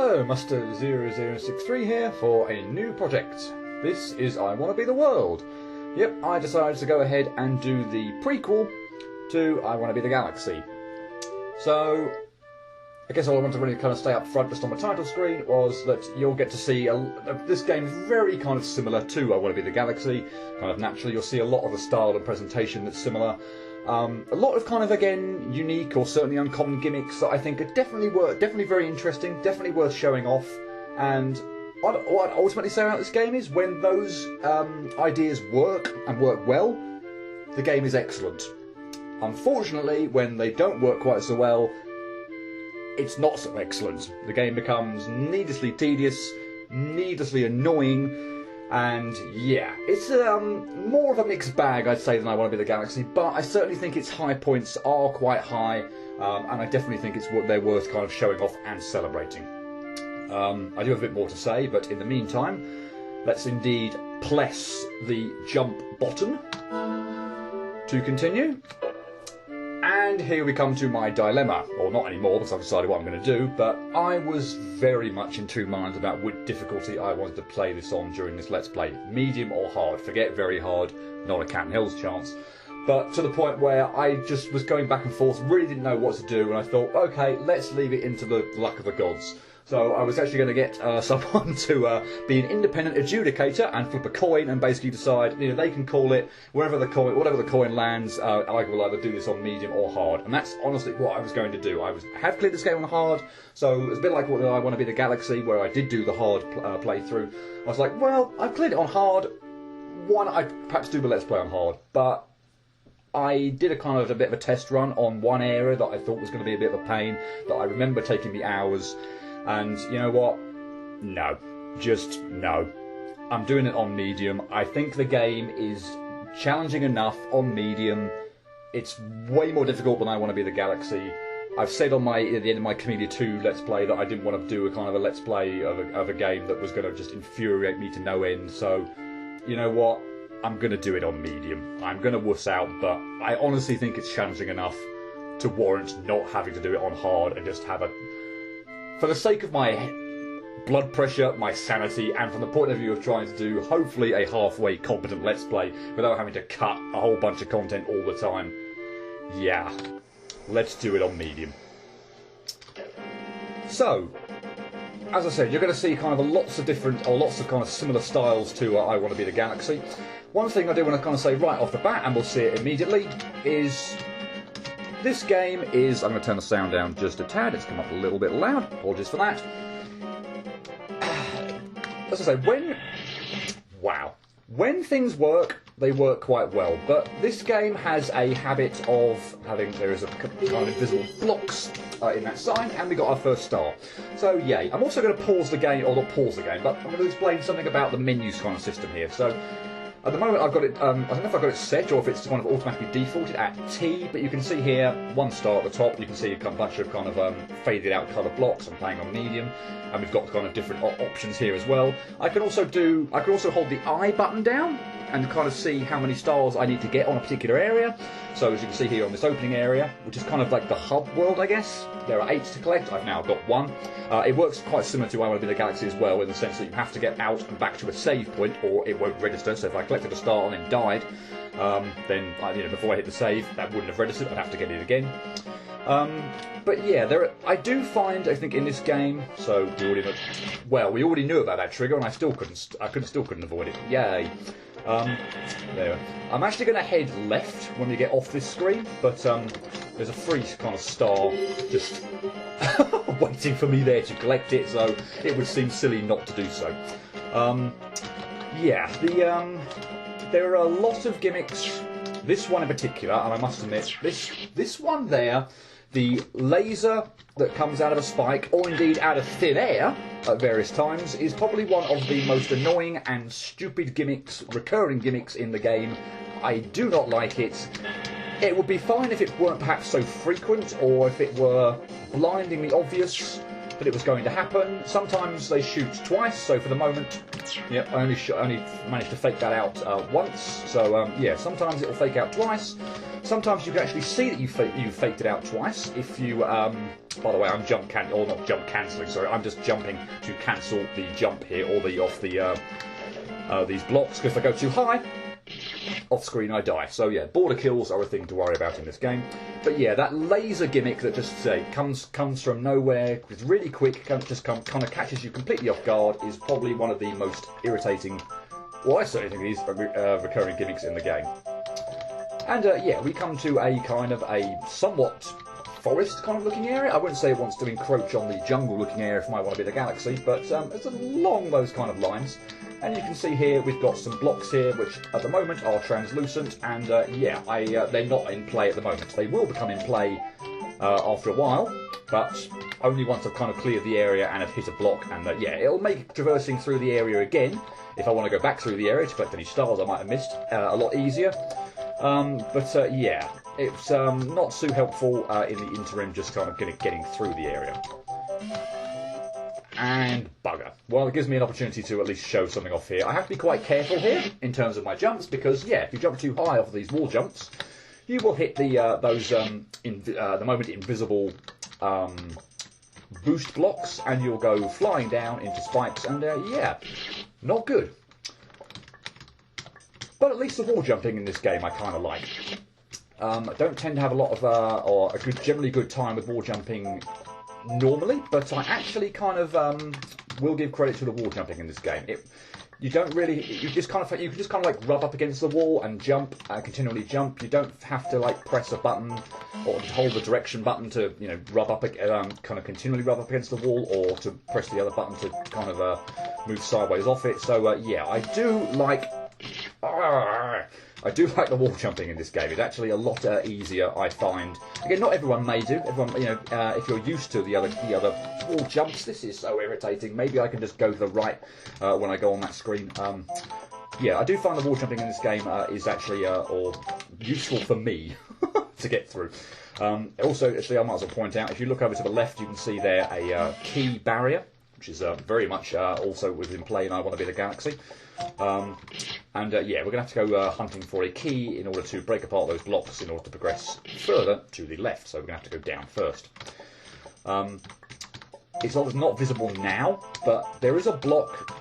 Hello, Master0063 here for a new project. This is I Want to Be the World. Yep, I decided to go ahead and do the prequel to I Want to Be the Galaxy. So, I guess all I want to really kind of stay up front just on my title screen was that you'll get to see this game is very kind of similar to I Want to Be the Galaxy. Kind of naturally you'll see a lot of the style and presentation that's similar. A lot of kind of, again, unique or certainly uncommon gimmicks that I think are definitely very interesting, definitely worth showing off. And what I'd ultimately say about this game is when those ideas work and work well, the game is excellent. Unfortunately, when they don't work quite so well, it's not so excellent. The game becomes needlessly tedious, needlessly annoying, and yeah, it's more of a mixed bag, I'd say, than I Want to Be the Galaxy, but I certainly think its high points are quite high, and I definitely think they're worth kind of showing off and celebrating. I do have a bit more to say, but in the meantime, let's indeed press the jump button to continue. And here we come to my dilemma, or not anymore because I've decided what I'm going to do, but I was very mumuch in two minds about what difficulty I wanted to play this on during this Let's Play. Medium or hard. Forget very hard, not a cat and hills chance. But to the point where I just was going back and forth, really didn't know what to do, and I thought, okay, let's leave it into the luck of the gods. So I was actually going to get someone to be an independent adjudicator and flip a coin and basically decide, you know, they can call it whatever the coin lands. I will either do this on medium or hard, and that's honestly what I was going to do. I have cleared this game on hard, so it's a bit like what I Want to Be the Galaxy, where I did do the hard playthrough. I was like, well, I've cleared it on hard. Why not I perhaps do the Let's Play on hard? But I did a bit of a test run on one area that I thought was going to be a bit of a pain, that I remember taking me hours. And you know what? No. Just no. I'm doing it on medium. I think the game is challenging enough on medium. It's way more difficult than I Want to Be the Galaxy. I've said at the end of my Camellia 2 Let's Play that I didn't want to do a kind of a Let's Play of a game that was going to just infuriate me to no end. So, you know what? I'm going to do it on medium. I'm going to wuss out, but I honestly think it's challenging enough to warrant not having to do it on hard and just have a... For the sake of my blood pressure, my sanity, and from the point of view of trying to do, hopefully, a halfway competent Let's Play without having to cut a whole bunch of content all the time, yeah, let's do it on medium. So, as I said, you're going to see kind of lots of kind of similar styles to I Want to Be the Galaxy. One thing I do want to kind of say right off the bat, and we'll see it immediately, is... this game is... I'm going to turn the sound down just a tad. It's come up a little bit loud. Apologies for that. As I say, when things work, they work quite well. But this game has a habit of having... there is a kind of invisible blocks in that sign, and we got our first star. So, yay. I'm also going to pause the game, or not pause the game, but I'm going to explain something about the menus kind of system here. So... at the moment I've got it, I don't know if I've got it set or if it's kind of automatically defaulted at T, but you can see here, one star at the top, you can see a bunch of kind of faded out colour blocks. I'm playing on medium, and we've got kind of different options here as well. I can also hold the I button down and kind of see how many stars I need to get on a particular area. So as you can see here on this opening area, which is kind of like the hub world, I guess, there are 8 to collect. I've now got 1. It works quite similar to I Want to Be the Galaxy as well, in the sense that you have to get out and back to a save point or it won't register. So if I collected a star and then died, then before I hit the save, that wouldn't have registered. I'd have to get it again. But yeah, I do find, I think, in this game, so we already knew about that trigger, and I still couldn't avoid it. Yay! There. I'm actually going to head left when we get off this screen, but there's a free kind of star just waiting for me there to collect it, so it would seem silly not to do so. Yeah, there are a lot of gimmicks. This one in particular, and I must admit, this one there, the laser that comes out of a spike, or indeed out of thin air at various times, is probably one of the most annoying and stupid gimmicks, recurring gimmicks in the game. I do not like it. It would be fine if it weren't perhaps so frequent, or if it were blindingly obvious. that it was going to happen. Sometimes they shoot twice, so for the moment, yep, I only managed to fake that out once. So yeah, sometimes it will fake out twice. Sometimes you can actually see that you faked it out twice if you. By the way, I'm not jump cancelling. Sorry, I'm just jumping to cancel the jump here or these blocks, because if I go too high, off screen I die. So yeah, border kills are a thing to worry about in this game. But yeah, that laser gimmick that just comes from nowhere, it's really quick, kind of catches you completely off guard, is probably one of the most irritating, well, I certainly think it is recurring gimmicks in the game. And yeah, we come to a kind of a somewhat forest kind of looking area. I wouldn't say it wants to encroach on the jungle looking area if I want to be the galaxy, but it's along those kind of lines. And you can see here we've got some blocks here which at the moment are translucent, and yeah, they're not in play at the moment. They will become in play after a while, but only once I've kind of cleared the area and have hit a block, and yeah, it'll make traversing through the area again, if I want to go back through the area to collect any stars I might have missed, a lot easier. But yeah, it's not too helpful in the interim, just kind of getting through the area. And bugger. Well, it gives me an opportunity to at least show something off here. I have to be quite careful here in terms of my jumps, because yeah, if you jump too high off of these wall jumps, you will hit the moment invisible boost blocks, and you'll go flying down into spikes, and yeah, not good. But at least the wall jumping in this game I kind of like. I don't tend to have a lot of or a generally good time with wall jumping normally, but I actually kind of will give credit to the wall jumping in this game. You can just kind of like rub up against the wall and jump, continually jump. You don't have to like press a button or hold the direction button to, you know, kind of continually rub up against the wall, or to press the other button to kind of move sideways off it. So yeah, I do like the wall jumping in this game. It's actually a lot easier, I find. Again, not everyone may do. Everyone, you know, if you're used to the other wall jumps, this is so irritating. Maybe I can just go to the right when I go on that screen. Yeah, I do find the wall jumping in this game is actually or useful for me to get through. Also, actually, I might as well point out, if you look over to the left, you can see there a key barrier, which is very much also within play in I Want to Be the Galaxy. And yeah, we're going to have to go hunting for a key in order to break apart those blocks in order to progress further to the left. So we're going to have to go down first. It's not visible now, but there is a block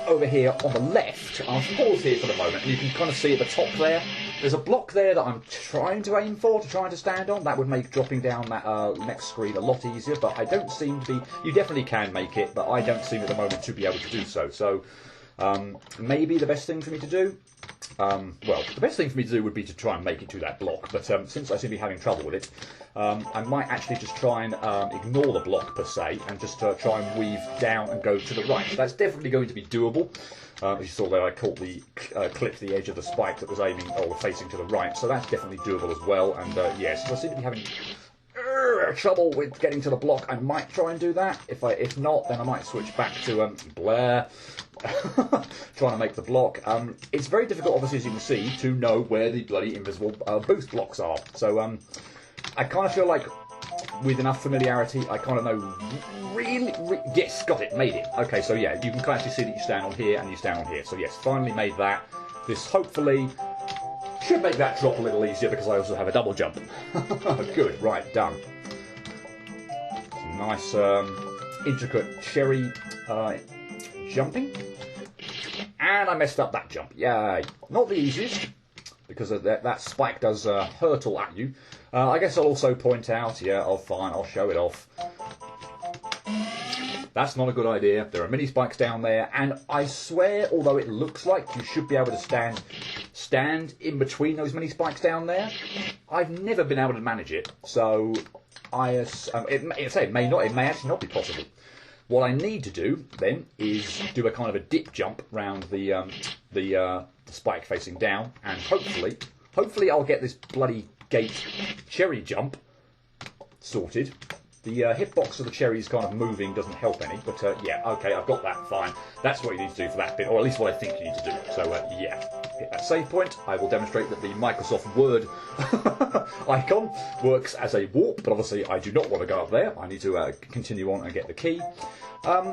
over here on the left. I'll pause here for the moment, and you can kind of see at the top there, there's a block there that I'm trying to aim for, trying to stand on. That would make dropping down that next screen a lot easier, but I don't seem to be... You definitely can make it, but I don't seem at the moment to be able to do so. So maybe the best thing for me to do... well, the best thing for me to do would be to try and make it to that block, but since I seem to be having trouble with it, I might actually just try and ignore the block per se, and just try and weave down and go to the right. So that's definitely going to be doable. As you saw there, I clipped the edge of the spike that was aiming or facing to the right, so that's definitely doable as well. And yes, I seem to be having trouble with getting to the block. I might try and do that. If not, then I might switch back to Blair. Trying to make the block. It's very difficult, obviously, as you can see, to know where the bloody invisible boost blocks are. So I kind of feel like, with enough familiarity, I kind of know yes, got it, made it. Okay, so yeah, you can actually see that you stand on here and you stand on here. So yes, finally made that. This hopefully should make that drop a little easier, because I also have a double jump. Good, right, done. Some nice intricate cherry jumping. And I messed up that jump. Yay. Not the easiest, because that spike does hurtle at you. I guess I'll also point out, yeah, oh fine, I'll show it off. That's not a good idea. There are mini spikes down there, and I swear, although it looks like you should be able to stand in between those mini spikes down there, I've never been able to manage it. So it may actually not be possible. What I need to do then is do a kind of a dip jump round the spike facing down, and hopefully I'll get this bloody gate cherry jump sorted. The hitbox of the cherries kind of moving doesn't help any, but yeah, okay, I've got that, fine. That's what you need to do for that bit, or at least what I think you need to do. So yeah. hit that save point. I will demonstrate that the Microsoft Word icon works as a warp, but obviously I do not want to go up there. I need to continue on and get the key.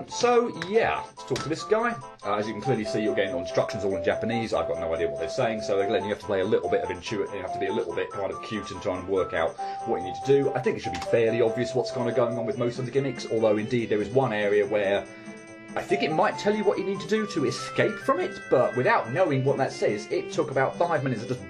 So yeah, let's talk to this guy. As you can clearly see, you're getting instructions all in Japanese. I've got no idea what they're saying, so again, you have to play a little bit of intuitive. You have to be a little bit kind of cute and try and work out what you need to do. I think it should be fairly obvious what's kind of going on with most of the gimmicks, although indeed there is one area where I think it might tell you what you need to do to escape from it, but without knowing what that says, it took about 5 minutes of just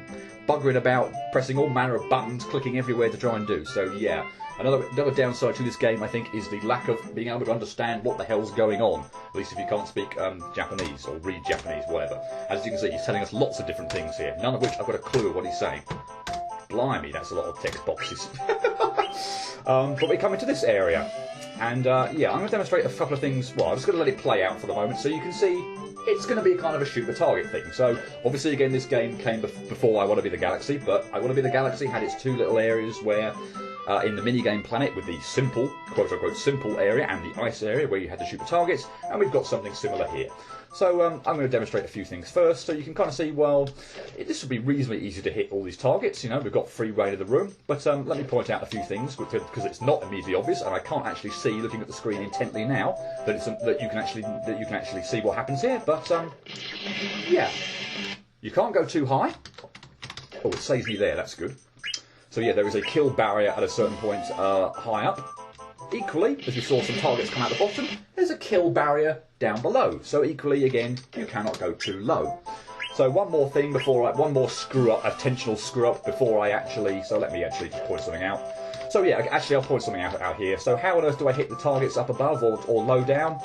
buggering about, pressing all manner of buttons, clicking everywhere to try and do. So yeah, another downside to this game, I think, is the lack of being able to understand what the hell's going on, at least if you can't speak Japanese or read Japanese, whatever. As you can see, he's telling us lots of different things here, none of which I've got a clue what he's saying. Blimey, that's a lot of text boxes. But we come into this area, and yeah, I'm going to demonstrate a couple of things. Well, I'm just going to let it play out for the moment so you can see it's going to be kind of a shoot the target thing. So obviously again, this game came before I Want to Be the Galaxy, but I Want to Be the Galaxy had its two little areas where in the minigame planet with the simple, quote-unquote simple area and the ice area where you had to shoot the targets, and we've got something similar here. So I'm going to demonstrate a few things first, so you can kind of see, well, this would be reasonably easy to hit all these targets, you know, we've got free reign of the room, but let me point out a few things, because it's not immediately obvious, and I can't actually see, looking at the screen intently now, that you can actually see what happens here, but yeah, you can't go too high. Oh, it saves me there, that's good. So yeah, there is a kill barrier at a certain point high up. Equally, as we saw some targets come out the bottom, there's a kill barrier down below. So equally, again, you cannot go too low. So one more thing one more screw up, intentional screw up before I actually, so let me actually point something out. So yeah, actually I'll point something out here. So how on earth do I hit the targets up above or low down?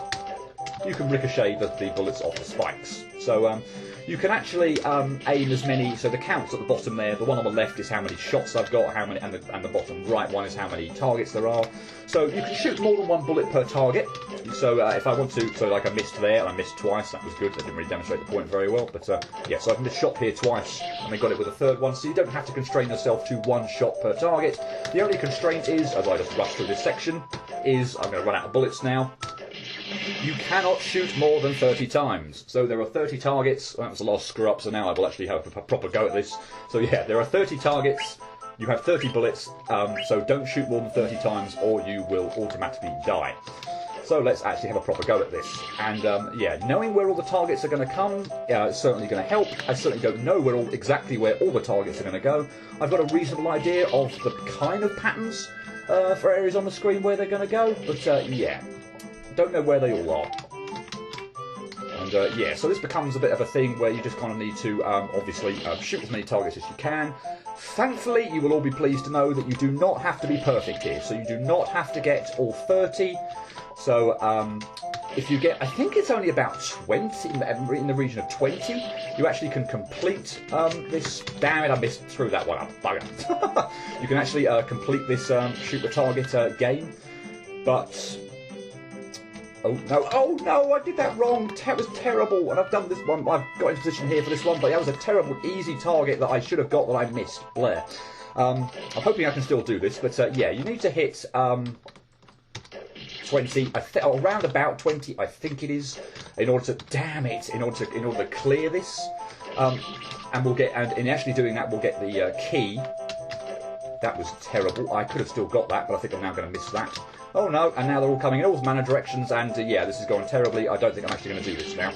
You can ricochet the bullets off the spikes. So you can actually aim as many. So the counts at the bottom there. The one on the left is how many shots I've got, how many, and the bottom right one is how many targets there are. So you can shoot more than one bullet per target. So if I want to, so like I missed there and I missed twice. That was good. I didn't really demonstrate the point very well, but yeah. So I've missed shot here twice, and I got it with a third one. So you don't have to constrain yourself to one shot per target. The only constraint is, as I just rush through this section, is I'm going to run out of bullets now. You cannot shoot more than 30 times. So there are 30 targets. That was the last screw up, so now I will actually have a proper go at this. So yeah, there are 30 targets. You have 30 bullets, so don't shoot more than 30 times or you will automatically die. So let's actually have a proper go at this. And yeah, knowing where all the targets are going to come is certainly going to help. I certainly don't know exactly where all the targets are going to go. I've got a reasonable idea of the kind of patterns for areas on the screen where they're going to go, but yeah. Don't know where they all are. And yeah, so this becomes a bit of a thing where you just kind of need to obviously shoot as many targets as you can. Thankfully, you will all be pleased to know that you do not have to be perfect here. So you do not have to get all 30. So if you get, I think it's only about 20, in the region of 20, you actually can complete this. Damn it, I missed through that one up. Bugger. You can actually complete this shoot the target game. But oh no, I did that wrong. That was terrible, and I've done this one. I've got in position here for this one, but that was a terrible, easy target that I should have got that I missed. Blair. I'm hoping I can still do this, but yeah, you need to hit 20, around about 20, I think it is, in order to, damn it, in order to clear this, and we'll get, and in actually doing that, we'll get the key. That was terrible. I could have still got that, but I think I'm now going to miss that. Oh no, and now they're all coming in all manner of directions, and yeah, this is going terribly. I don't think I'm actually going to do this now.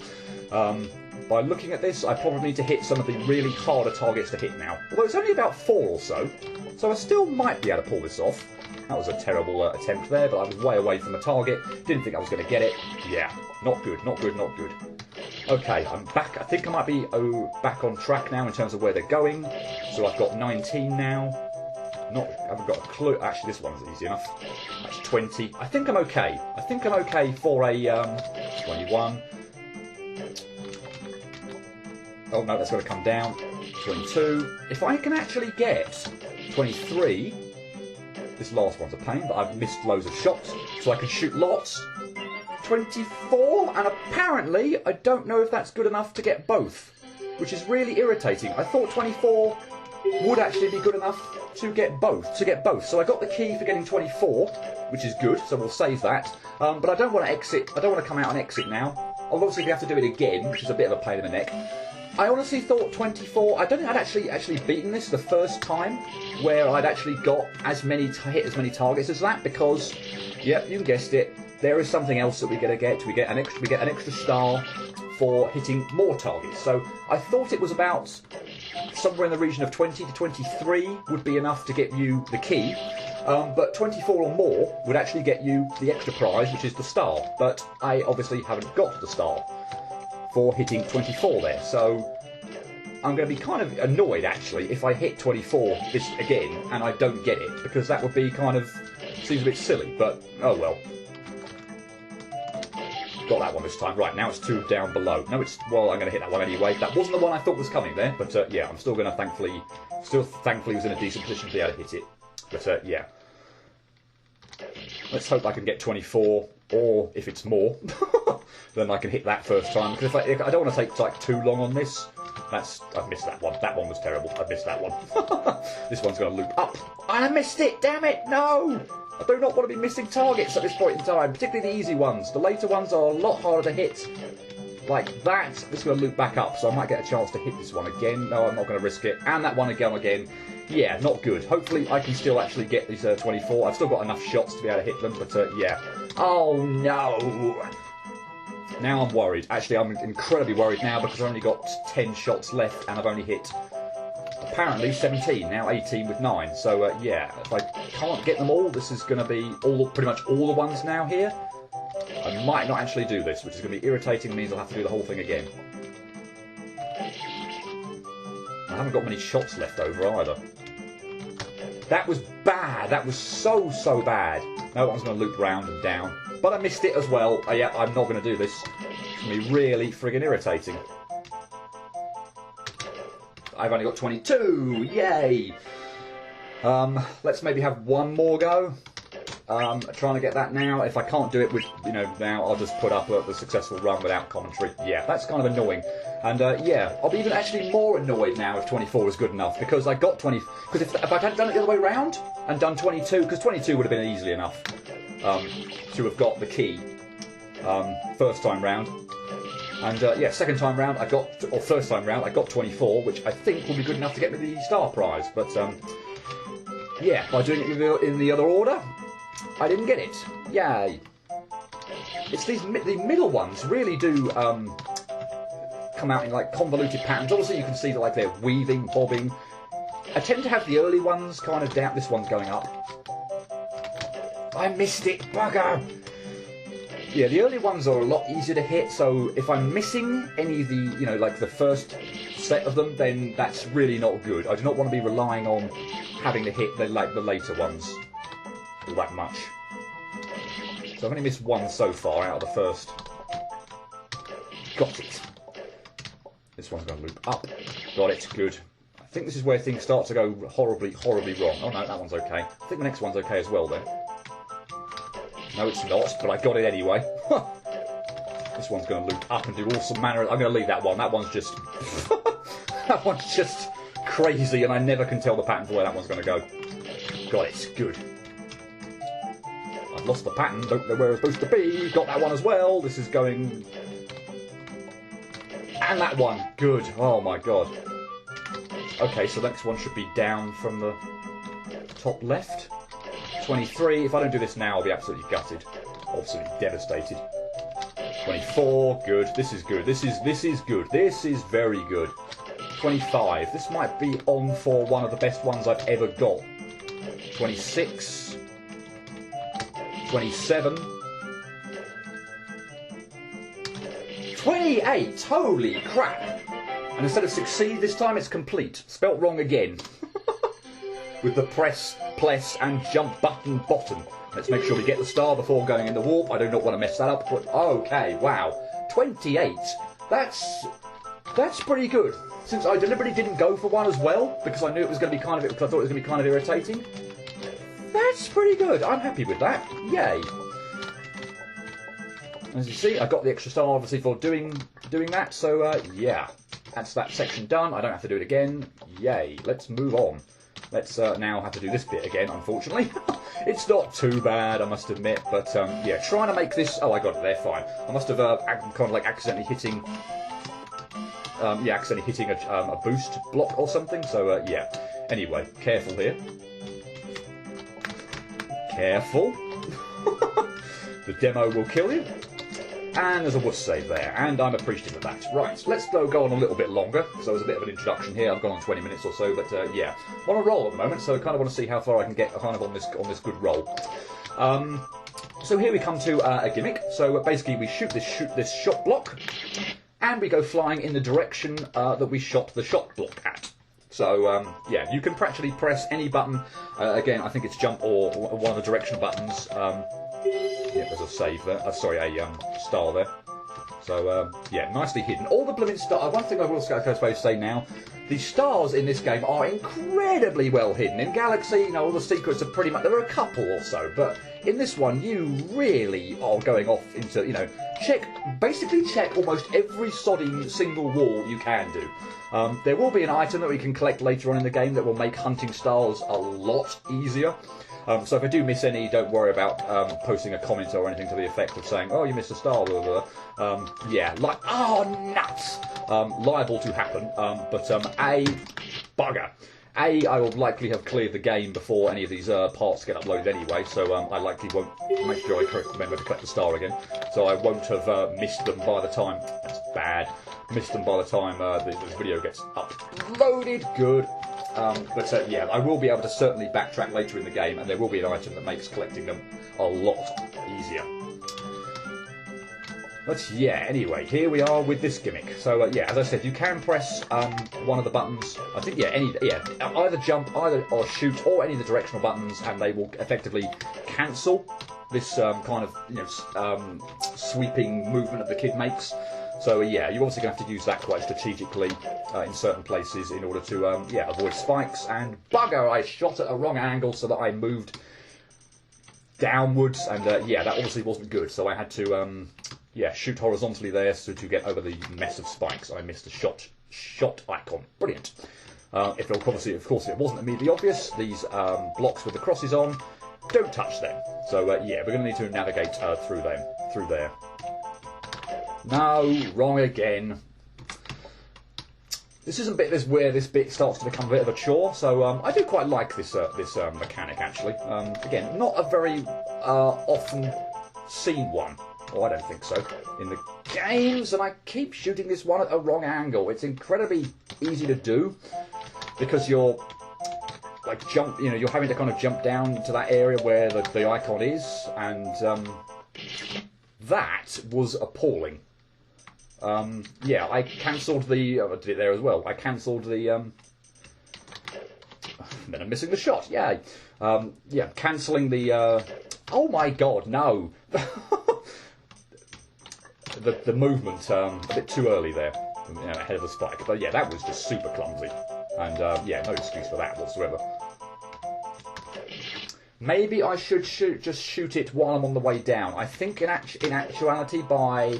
By looking at this, I probably need to hit some of the really harder targets to hit now. Although it's only about 4 or so, so I still might be able to pull this off. That was a terrible attempt there, but I was way away from the target. Didn't think I was going to get it. Yeah, not good, not good, not good. Okay, I'm back. I think I might be back on track now in terms of where they're going. So I've got 19 now. I haven't got a clue. Actually, this one's easy enough. That's 20. I think I'm okay. I think I'm okay for a 21. Oh no, that's got to come down. 22. If I can actually get 23, this last one's a pain, but I've missed loads of shots, so I can shoot lots. 24, and apparently I don't know if that's good enough to get both, which is really irritating. I thought 24 would actually be good enough to get both. So I got the key for getting 24, which is good, so we'll save that. But I don't want to exit. I don't want to come out and exit now. I'll obviously have to do it again, which is a bit of a pain in the neck. I honestly thought 24. I don't think I'd actually beaten this the first time, where I'd actually got hit as many targets as that, because, yep, you guessed it. There is something else that we get. We get an extra star for hitting more targets. So I thought it was about somewhere in the region of 20 to 23 would be enough to get you the key. But 24 or more would actually get you the extra prize, which is the star. But I obviously haven't got the star for hitting 24 there. So I'm going to be kind of annoyed, actually, if I hit 24 this again and I don't get it, because that would be kind of... seems a bit silly, but oh well. Got that one this time. Right, now it's 2 down below. No, it's... well, I'm going to hit that one anyway. That wasn't the one I thought was coming there, but yeah, I'm still going to thankfully was in a decent position to be able to hit it. But yeah. Let's hope I can get 24, or if it's more, then I can hit that first time. Because if I don't want to take like too long on this. I've missed that one. That one was terrible. I missed that one. This one's going to loop up. I missed it. Damn it! No. I do not want to be missing targets at this point in time, particularly the easy ones. The later ones are a lot harder to hit. Like that. This is going to loop back up, so I might get a chance to hit this one again. No, I'm not going to risk it. And that one again. Yeah, not good. Hopefully I can still actually get these 24. I've still got enough shots to be able to hit them, but yeah. Oh no! Now I'm worried. Actually, I'm incredibly worried now because I've only got 10 shots left and I've only hit, apparently, 17. Now 18 with 9. So, yeah, if I can't get them all, this is going to be pretty much all the ones now here. I might not actually do this, which is going to be irritating. It means I'll have to do the whole thing again. I haven't got many shots left over either. That was bad. That was so bad. No one's going to loop round and down. But I missed it as well. Yeah, I'm not going to do this. It's going to be really friggin' irritating. I've only got 22. Yay! Let's maybe have one more go. Trying to get that now. If I can't do it with, now, I'll just put up the successful run without commentary. Yeah, that's kind of annoying. And yeah, I'll be even actually more annoyed now if 24 is good enough, because I got 20. Because if I hadn't done it the other way round and done 22, because 22 would have been easily enough to have got the key first time round. And yeah, second time round first time round I got 24, which I think will be good enough to get me the star prize. But yeah, by doing it in the other order, I didn't get it. Yay! It's the middle ones really do come out in like convoluted patterns. Obviously, you can see that like they're weaving, bobbing. I tend to have the early ones kind of down. This one's going up. I missed it, bugger! Yeah, the early ones are a lot easier to hit, so if I'm missing any of the, like the first set of them, then that's really not good. I do not want to be relying on having to hit the later ones all that much. So I've only missed one so far out of the first. Got it. This one's going to loop up. Got it, good. I think this is where things start to go horribly wrong. Oh no, that one's okay. I think the next one's okay as well then. No, it's not, but I got it anyway. This one's going to loop up and do awesome manner. I'm going to leave that one. That one's just... that one's just crazy, and I never can tell the pattern for where that one's going to go. Got it. Good. I've lost the pattern. Don't know where it's supposed to be. Got that one as well. This is going... And that one. Good. Oh, my God. Okay, so the next one should be down from the top left. 23. If I don't do this now, I'll be absolutely gutted. Absolutely devastated. 24. Good. This is good. This is good. This is very good. 25. This might be on for one of the best ones I've ever got. 26. 27. 28. Holy crap. And instead of succeed this time, it's complete. Spelt wrong again. With the press, and jump button bottom. Let's make sure we get the star before going in the warp. I do not want to mess that up. But okay, wow. 28. That's pretty good. Since I deliberately didn't go for one as well, because I knew it was going to be because I thought it was going to be kind of irritating. That's pretty good. I'm happy with that. Yay. As you see, I got the extra star obviously for doing that. So yeah, that's that section done. I don't have to do it again. Yay. Let's move on. Let's now have to do this bit again, unfortunately. It's not too bad, I must admit, but yeah, trying to make this... Oh, I got it there, fine. I must have kind of like accidentally hitting yeah, accidentally hitting a boost block or something. So yeah. Anyway, careful here. Careful. The demo will kill you. And there's a wuss save there, and I'm appreciative of that. Right, let's go on a little bit longer, because there was a bit of an introduction here. I've gone on 20 minutes or so, but yeah. I'm on a roll at the moment, so I kind of want to see how far I can get kind of on this good roll. So here we come to a gimmick. So basically we shoot this shot block, and we go flying in the direction that we shot the shot block at. So, yeah, you can practically press any button. Again, I think it's jump or one of the direction buttons. Yeah, there's a save there. Sorry, a star there. So, yeah, nicely hidden. All the blooming stars. One thing I will say now, the stars in this game are incredibly well hidden. In Galaxy, you know, all the secrets are pretty much... There are a couple or so, but in this one, you really are going off into, you know... Basically check almost every sodding single wall you can do. There will be an item that we can collect later on in the game that will make hunting stars a lot easier. So if I do miss any, don't worry about posting a comment or anything to the effect of saying, oh, you missed a star, blah, blah, blah. Yeah, like, oh, nuts! Liable to happen, but A, bugger. I will likely have cleared the game before any of these parts get uploaded anyway, so I likely won't make sure I remember to collect the star again. So I won't have missed them by the time, that's bad, missed them by the time this video gets uploaded. Good. But yeah, I will be able to certainly backtrack later in the game, and there will be an item that makes collecting them a lot easier. But yeah, anyway, here we are with this gimmick. So yeah, as I said, you can press one of the buttons. I think either jump, or shoot, or any of the directional buttons, and they will effectively cancel this kind of sweeping movement that the kid makes. So yeah, you're obviously going to have to use that quite strategically in certain places in order to avoid spikes. And bugger, I shot at a wrong angle so that I moved downwards, and yeah, that obviously wasn't good. So I had to shoot horizontally there so to get over the mess of spikes. I missed the shot icon. Brilliant. Of course, if it wasn't immediately obvious, these blocks with the crosses on, don't touch them. So yeah, we're going to need to navigate through there. No, wrong again. This isn't where this bit starts to become a bit of a chore. So I do quite like this mechanic actually. Again, not a very often seen one. Oh, I don't think so in the games, and I keep shooting this one at a wrong angle. It's incredibly easy to do because you're like you're having to kind of jump down to that area where the icon is, and that was appalling. Yeah, I cancelled the... I did it there as well. I cancelled the... then I'm missing the shot. Yay. Yeah, cancelling the... oh my god, no. the movement, a bit too early there, ahead of the spike. But yeah, that was just super clumsy. And yeah, no excuse for that whatsoever. Maybe I should just shoot it while I'm on the way down. I think in actuality, by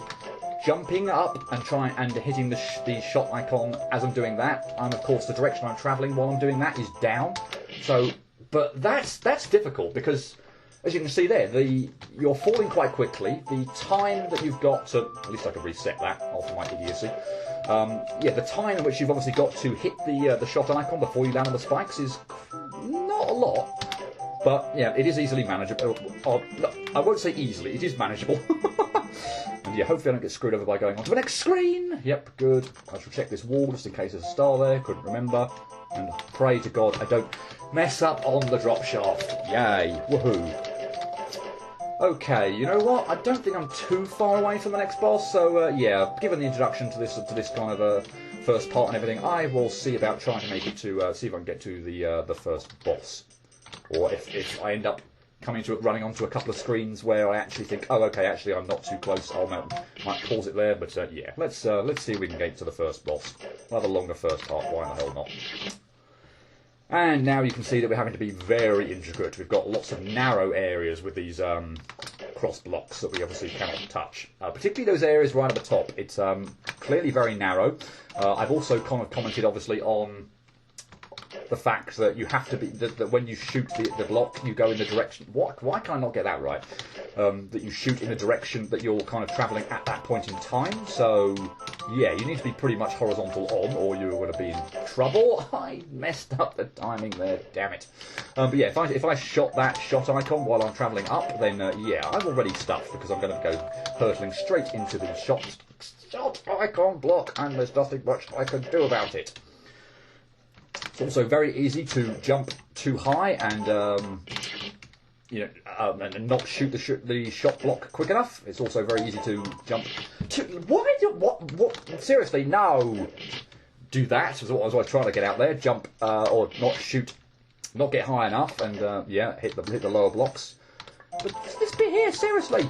jumping up and hitting the shot icon as I'm doing that, and of course the direction I'm travelling while I'm doing that is down. So, but that's difficult because, as you can see there, you're falling quite quickly. The time that you've got to, at least I can reset that after my idiocy. Yeah, the time in which you've obviously got to hit the shot icon before you land on the spikes is not a lot. But yeah, it is easily manageable. I won't say easily, it is manageable. And yeah, hopefully I don't get screwed over by going on to the next screen. Yep, good. I shall check this wall just in case there's a star there. Couldn't remember. And pray to God I don't mess up on the drop shaft. Yay. Woohoo. Okay, you know what? I don't think I'm too far away from the next boss. So yeah, given the introduction to this kind of first part and everything, I will see about trying to make it to see if I can get to the first boss. Or if I end up running onto a couple of screens where I actually think, oh, okay, actually I'm not too close, I might pause it there. But yeah, let's see if we can get to the first boss. We'll have a longer first part, why the hell not? And now you can see that we're having to be very intricate. We've got lots of narrow areas with these cross blocks that we obviously cannot touch. Particularly those areas right at the top. It's clearly very narrow. I've also kind of commented, obviously, on the fact that you have to be that when you shoot the block, you go in the direction. Why can I not get that right? That you shoot in the direction that you're kind of travelling at that point in time. So yeah, you need to be pretty much horizontal on, or you're going to be in trouble. I messed up the timing there. Damn it. But yeah, if I shot that shot icon while I'm travelling up, then yeah, I'm already stuffed because I'm going to go hurtling straight into the shot icon block, and there's nothing much I can do about it. It's also very easy to jump too high and and not shoot the shot block quick enough. It's also very easy to jump. What? Seriously, no. Do that. Is what I was trying to get out there. Jump or not shoot, not get high enough, and yeah, hit the lower blocks. But this bit here, seriously.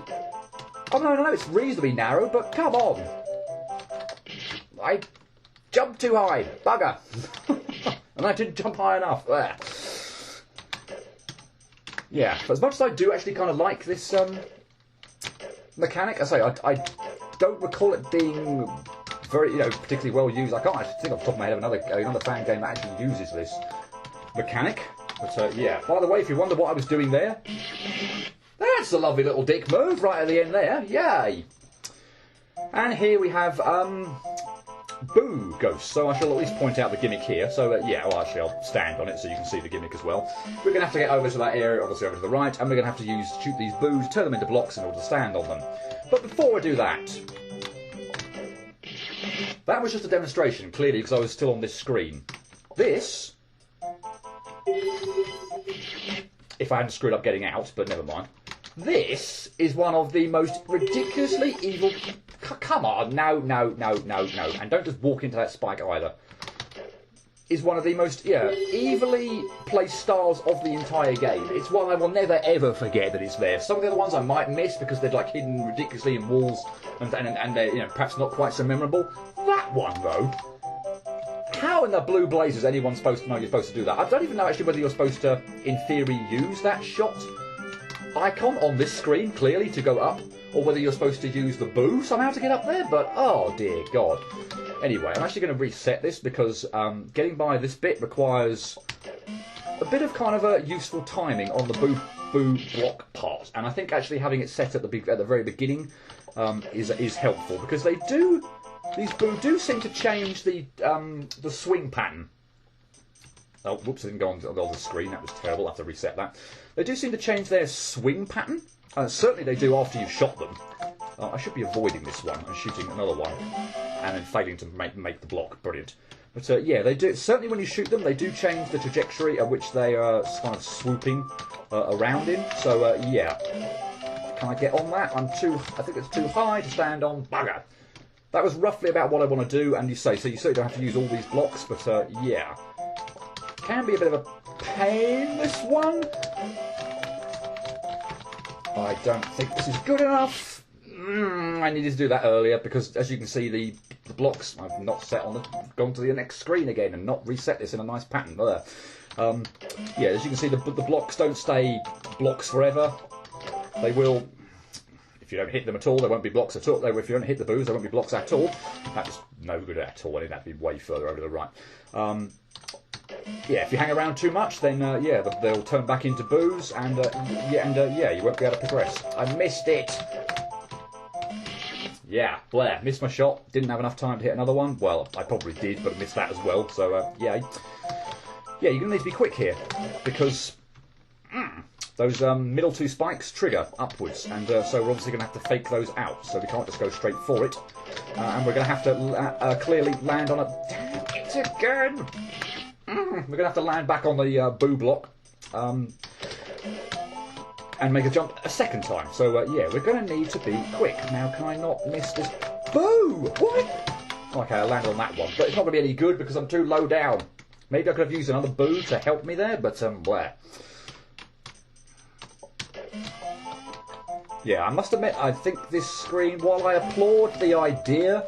Oh no, it's reasonably narrow, but come on. I jumped too high, bugger. And I didn't jump high enough. There. Yeah, but as much as I do actually kind of like this mechanic, I say I don't recall it being very, particularly well used. I can't actually think off the top of my head of another fan game that actually uses this mechanic. But yeah, by the way, if you wonder what I was doing there, that's a lovely little dick move right at the end there. Yay! And here we have Boo Ghosts. So I shall at least point out the gimmick here. So yeah, well actually I'll stand on it so you can see the gimmick as well. We're going to have to get over to that area, obviously over to the right, and we're going to have to shoot these boos, turn them into blocks in order to stand on them. But before I do that, that was just a demonstration, clearly, because I was still on this screen. This, if I hadn't screwed up getting out, but never mind. This is one of the most ridiculously evil... Come on, no, and don't just walk into that spike either. Is one of the most, evilly placed stars of the entire game. It's one I will never ever forget that it's there. Some of the other ones I might miss because they're like hidden ridiculously in walls and they're perhaps not quite so memorable. That one though, how in the blue blazes is anyone supposed to know you're supposed to do that? I don't even know actually whether you're supposed to, in theory, use that shot icon on this screen clearly to go up, or whether you're supposed to use the boo somehow to get up there, but oh dear God. Anyway, I'm actually going to reset this because getting by this bit requires a bit of kind of a useful timing on the boo block part, and I think actually having it set at the very beginning is helpful, because these boo do seem to change the swing pattern. Oh, whoops, I didn't go on the screen, that was terrible, I'll have to reset that. They do seem to change their swing pattern. Certainly they do after you've shot them. I should be avoiding this one and shooting another one, and then failing to make the block. Brilliant. But yeah, they do. Certainly when you shoot them, they do change the trajectory at which they are kind of swooping around in. So yeah, can I get on that? I think it's too high to stand on. Bugger. That was roughly about what I want to do, and so you certainly don't have to use all these blocks. But yeah, can be a bit of a pain, this one. I don't think this is good enough. I needed to do that earlier because, as you can see, the blocks I've not set on gone to the next screen again and not reset this in a nice pattern. There. Yeah, as you can see, the blocks don't stay blocks forever. They will, if you don't hit them at all, there won't be blocks at all. If you don't hit the boos, there won't be blocks at all. That's no good at all. I think that'd be way further over to the right. Yeah, if you hang around too much, then yeah, they'll turn back into boos, and yeah, you won't be able to progress. I missed it. Yeah, Blair, missed my shot. Didn't have enough time to hit another one. Well, I probably did, but missed that as well. So yeah, you're gonna need to be quick here because those middle two spikes trigger upwards, and so we're obviously gonna have to fake those out. So we can't just go straight for it, and we're gonna have to clearly land on a. Damn it again! We're going to have to land back on the boo block and make a jump a second time. So, yeah, we're going to need to be quick. Now, can I not miss this? Boo! What? Okay, I landed on that one. But it's not going to be any good because I'm too low down. Maybe I could have used another boo to help me there, but, where? Yeah, I must admit, I think this screen, while I applaud the idea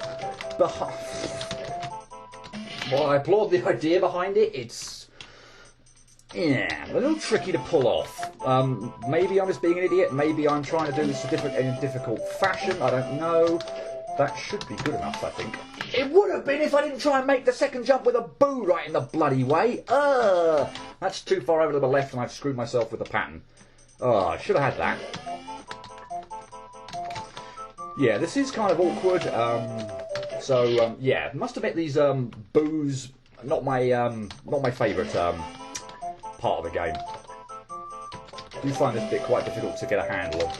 behind... Well, I applaud the idea behind it. It's a little tricky to pull off. Maybe I'm just being an idiot. Maybe I'm trying to do this in a difficult fashion. I don't know. That should be good enough, I think. It would have been if I didn't try and make the second jump with a boo right in the bloody way. That's too far over to the left and I've screwed myself with the pattern. I should have had that. Yeah, this is kind of awkward. Yeah, must admit these boos not my favourite part of the game. I do find this bit quite difficult to get a handle of.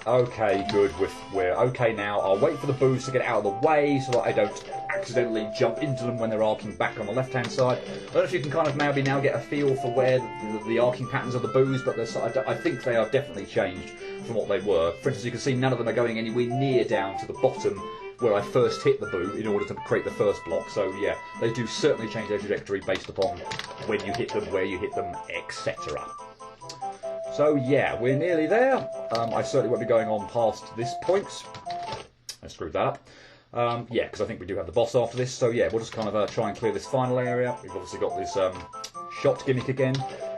Okay, good. We're okay now. I'll wait for the boos to get out of the way so that I don't accidentally jump into them when they're arcing back on the left-hand side. I don't know if you can kind of maybe now get a feel for where the arcing patterns of the boos, but I think they are definitely changed from what they were. For instance, you can see none of them are going anywhere near down to the bottom where I first hit the boo in order to create the first block. So yeah, they do certainly change their trajectory based upon when you hit them, where you hit them, etc. So yeah, we're nearly there. I certainly won't be going on past this point. I screwed that up. Yeah, because I think we do have the boss after this. So yeah, we'll just kind of try and clear this final area. We've obviously got this shot gimmick again.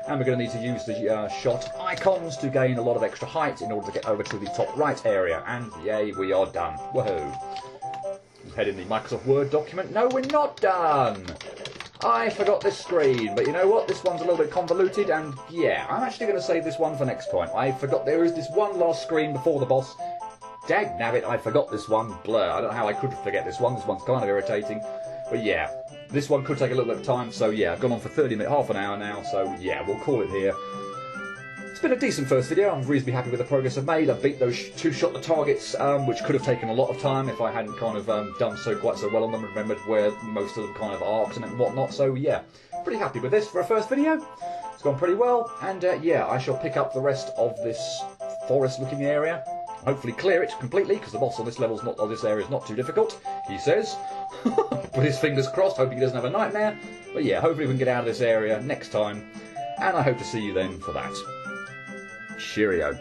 And we're going to need to use the shot icons to gain a lot of extra height in order to get over to the top right area. And yay, we are done. Woohoo. Head in the Microsoft Word document. No, we're not done. I forgot this screen, but you know what? This one's a little bit convoluted, and yeah, I'm actually going to save this one for next time. I forgot there is this one last screen before the boss. Dagnabbit, I forgot this one. Blur. I don't know how I could forget this one. This one's kind of irritating. But yeah, this one could take a little bit of time, so yeah, I've gone on for 30 minutes, half an hour now, so yeah, we'll call it here. It's been a decent first video. I'm reasonably happy with the progress I've made. I've beat those two shot the targets, which could have taken a lot of time if I hadn't kind of done quite so well on them and remembered where most of them kind of arcs and whatnot. So yeah, pretty happy with this for a first video. It's gone pretty well, and yeah, I shall pick up the rest of this forest-looking area. Hopefully clear it completely, because the boss on this this area is not too difficult, he says. Put his fingers crossed, hoping he doesn't have a nightmare. But yeah, hopefully we can get out of this area next time, and I hope to see you then for that. Cheerio.